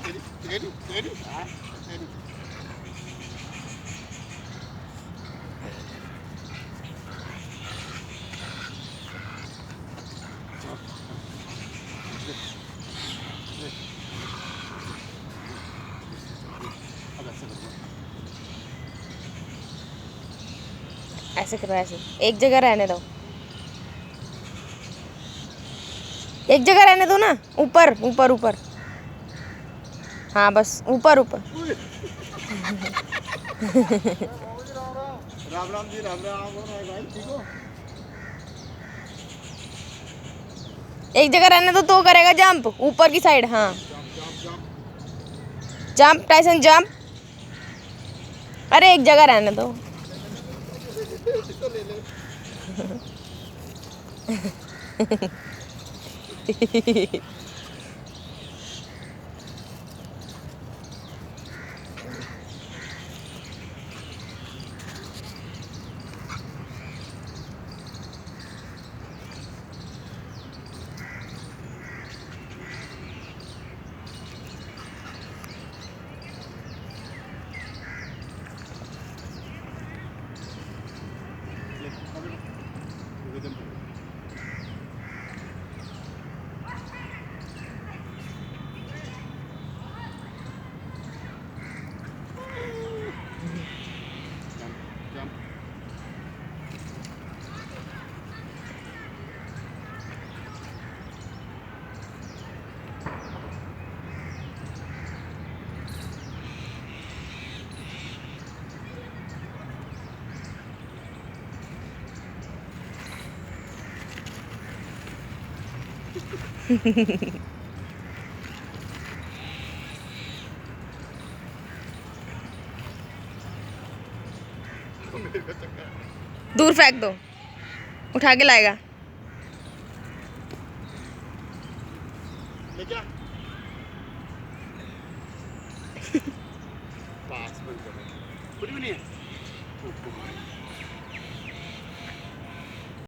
तेरी तेरी तेरी ऐसे करो, ऐसे एक जगह रहने दो, एक जगह रहने दो ना, ऊपर ऊपर ऊपर, हाँ बस ऊपर ऊपर। राम राम जी, राम राम। हो रहा है भाई, ठीक हो? एक जगह रहने दो तो करेगा जंप ऊपर की साइड, हाँ jump jump jump. Jump Tyson jump. अरे एक जगह रहने दो। इसको ले ले। ले, पकड़ो। ये जंप करो। Jump jump. मेरे को चक्कर। दूर फेंक दो, उठा के लाएगा। ले क्या? पास बंद करो। कुछ भी नहीं है।